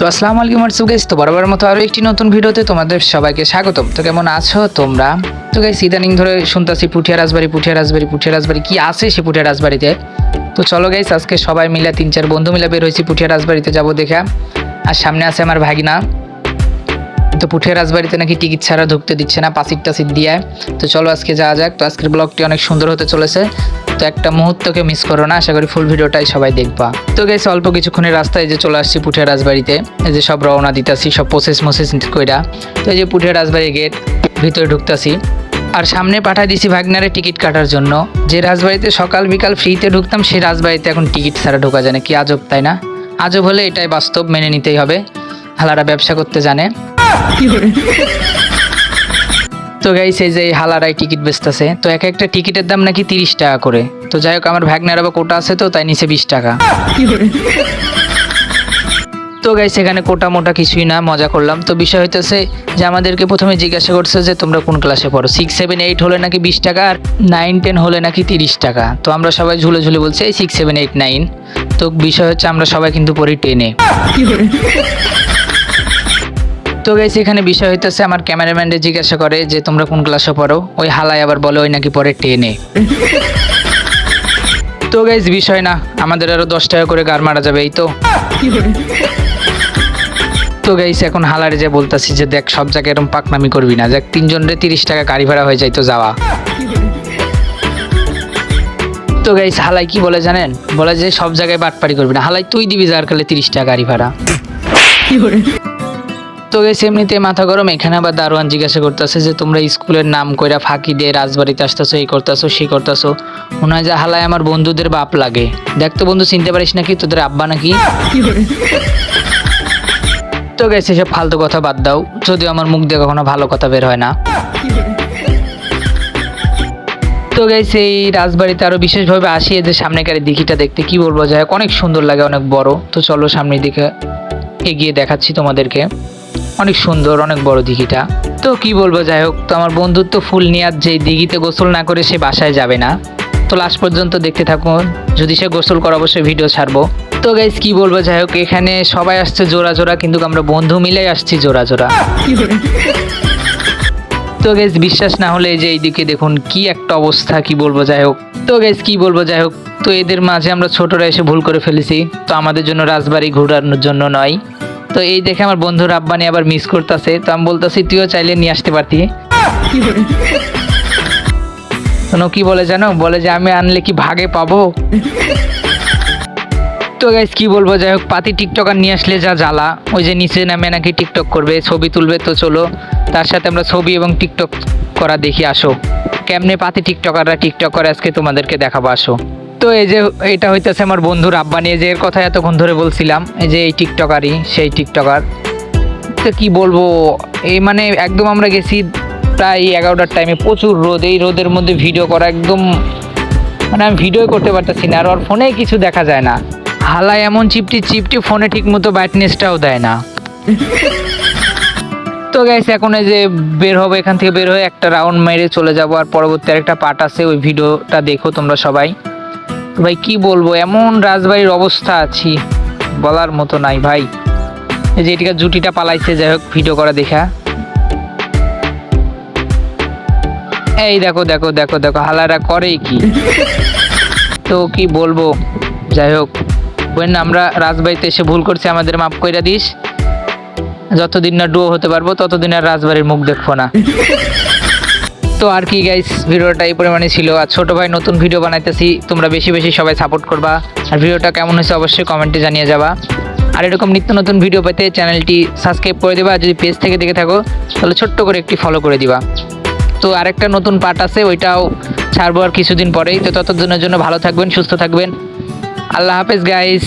তো আসসালামু আলাইকুম গাইস, তো বরাবর মতো আরও একটি নতুন ভিডিওতে তোমাদের সবাইকে স্বাগতম। তো কেমন আছো তোমরা? তো গাইস ইদানিং ধরে শুনতাছি পুঠিয়া রাজবাড়ি কি আছে সে পুঠিয়া রাজবাড়িতে। তো চলো গাইস আজকে সবাই মিলে 3-4 বন্ধু মিলে বের হয়েছি পুঠিয়া রাজবাড়িতে যাবো দেখা। আর সামনে আছে আমার ভাগিনা। তো পুঠিয়া রাজবাড়িতে নাকি টিকিট ছাড়া ঢুকতে দিচ্ছে না, পাসিট টাসিট দিয়ে। তো চলো আজকে যাওয়া যাক। তো আজকের ব্লগটি অনেক সুন্দর হতে চলেছে, তো একটা মুহূর্তকে মিস করো না। আশা করি ফুল ভিডিওটাই সবাই দেখবা। তো গাইস অল্প কিছুক্ষণের রাস্তায় যে চলে আসছি পুঠিয়া রাজবাড়িতে। এই যে সব রওনা দিতাছি, সব প্রসেস কইরা। তো এই যে পুঠিয়া রাজবাড়ির গেট, ভিতরে ঢুকতাছি। আর সামনে পাঠাই দিছি ভাগনারে টিকিট কাটার জন্য। যে রাজবাড়িতে সকাল বিকাল ফ্রিতে ঢুকতাম, সেই রাজবাড়িতে এখন টিকিট ছাড়া ঢোকা যায় না। কি আজব, তাই না? আজব হলে এটাই বাস্তব, মেনে নিতেই হবে। হালারা ব্যবসা করতে জানে। তো গাইস এই যে হালারাই টিকিট বেচতেছে। তো এক একটা টিকিটের দাম নাকি 30 টাকা করে। তো যাই হোক আমার ভাগনার আবার কোটা আছে, তো তাই নিচে 20 টাকা। তো গাইস এখানে কোটা মোটা কিছুই না, মজা করলাম। তো বিষয় হইতেছে যে আমাদেরকে প্রথমে জিজ্ঞাসা করছে যে তোমরা কোন ক্লাসে পড়ো। 6, 7, 8 হলে নাকি 20 টাকা, আর 9, 10 হলে নাকি 30 টাকা। তো আমরা সবাই ঝুলে ঝুলে বলছি এই 6, 7, 8, 9। তো বিষয় হচ্ছে আমরা সবাই কিন্তু পড়ি 10-এ। তো গাইস এখানে বিষয় হইতেছে আমার ক্যামেরাম্যানরে জিজ্ঞাসা করে যে তোমরা কোন ক্লাসে পড়ো। ওই হালাই আবার বলে ওই নাকি পড়ে 10-এ। তো গাইস বিষয় না, আমাদের আরো 10 টাকা করে গার মারা যাবে এই তো। তো গাইস এখন হালারে যে বলতাছি যে দেখ সব জায়গায় এরকম পাকনামি করবি না, দেখ 3 জনের 30 টাকা গাড়ি ভাড়া হয়ে যায় তো যাওয়া। তো গাইস হালাই কি বলে জানেন? বলে যে সব জায়গায় বাটপাড়ি করবি না। হালাই তুই দিবি যার কালে 30 টাকা গাড়ি ভাড়া। তো গাইস এমনিতে মাথা গরম। এখানে আবার দারোয়ান জিজ্ঞাসা করতেছে যে তোমরা স্কুলের নাম কইরা ফাঁকি দিয়ে রাজবাড়িতে আসতেছো, এই করতেছো সেই করতেছো। মনে হয় যে হালায় আমার বন্ধুদের বাপ লাগে। দেখ তো বন্ধু, চিনতে পারিস নাকি? তোদের আব্বা নাকি? তো গাইস এসব ফালতু কথা বাদ দাও, যদিও আমার মুখ দিয়ে কখনো ভালো কথা বের হয় না। তো গাইস এই রাজবাড়িতে আরো বিশেষভাবে আসি এই যে সামনেকার দিঘিটা দেখতে। কি বলবো, যাই হোক অনেক সুন্দর লাগে, অনেক বড়। তো চলো সামনের দিকে এগিয়ে দেখাচ্ছি তোমাদেরকে। অনেক সুন্দর, অনেক বড় দিঘিটা। তো কি বলবো, যাই হোক। তো আমার বন্ধুত্ব ফুল নিয়াত যে দিঘিতে গোসল না করে সে বাসায় যাবে না। তো লাস্ট পর্যন্ত দেখতে থাকুন, যদি সে গোসল করে অবশ্যই ভিডিও ছাড়বো। তো গাইস কি বলবো, যাই হোক এখানে সবাই আসছে জোড়া জোড়া, কিন্তু আমরা বন্ধু মিলেই আসছি জোড়া জোড়া। তো গাইস বিশ্বাস না হলে যে এইদিকে দেখুন কি একটা অবস্থা, কি বলবো, যাই হোক। তো গাইস কি বলবো, যাই হোক। তো এদের মাঝে আমরা ছোটরা এসে ভুল করে ফেলেছি। তো আমাদের জন্য রাজবাড়ি ঘোরানোর জন্য নয়। তো এই দেখে আমার বন্ধু রাব্বানি আবার মিস করতেছে। তো আমি বলতেছি তুইও চাইলে নিয়ে আসতে পারতি। শোনো কি বলে জানো, বলে যে আমি আনলে কি ভাগে পাবো। তো গাইস কি বলবো, যাই হোক পাতি টিকটকার নিয়ে আসলে যা জ্বালা। ওই যে নিচে নামে নাকি টিকটক করবে, ছবি তুলবে। তো চলো তার সাথে আমরা ছবি এবং টিকটক করা দেখি। আসো কেমনে পাতি টিকটকাররা টিকটক করে আজকে তোমাদেরকে দেখাবো, আসো। তো এই যে এটা হইতেছে আমার বন্ধু রাব্বানি, যে এর কথা এতক্ষণ ধরে বলছিলাম। এই যে এই টিকটকারই সেই টিকটকার। তো কি বলবো, এই মানে একদম আমরা গেছি প্রায় 11টার টাইমে, প্রচুর রোদ। এই রোদের মধ্যে ভিডিও করা একদম মানে আমি ভিডিও করতে পারতেছি না। আর ওর ফোনে কিছু দেখা যায় না। হালাই এমন চিপটি ফোনে ঠিক মতো ব্রাইটনেসটাও দেয় না। তো গাইস এখন এই যে বের হবে, এখান থেকে বের হয়ে একটা রাউন্ড মেরে চলে যাব। আর পরবর্তী আরেকটা পার্ট আছে, ওই ভিডিওটা দেখো তোমরা সবাই। ভাই কি বলবো, এমন রাজবাড়ির অবস্থা আছি বলার মতো নাই ভাই। এই যে এটিকা জুটিটা পালাইছে, যাই হোক ভিডিও করা দেখা। এই দেখো দেখো দেখো দেখো হালারা করে কি। তো কি বলবো, যাই হোক বোন আমরা রাজবাড়িতে এসে ভুল করছি, আমাদের মাফ কইরা দিস। যতদিন না ডুয়ো হতে পারবো ততদিন আর রাজবাড়ির মুখ দেখবো না। তো আর কি গাইস, ভিডিওটা এই পরিমাণে ছিল। আর ছোট ভাই নতুন ভিডিও বানাইতেছি, তোমরা বেশি বেশি সবাই সাপোর্ট করবা। আর ভিডিওটা কেমন হয়েছে অবশ্যই কমেন্টে জানিয়ে যাবা। আর এরকম নিত্য নতুন ভিডিও পেতে চ্যানেলটি সাবস্ক্রাইব করে দেবা। আর যদি পেজ থেকে দেখে থাকো তাহলে ছোট্ট করে একটি ফলো করে দিবা। তো আরেকটা নতুন পার্ট আছে, ওইটাও ছাড়বো আর কিছুদিন পরেই। তো ততদিনের জন্য ভালো থাকবেন, সুস্থ থাকবেন। আল্লাহ হাফেজ গাইস।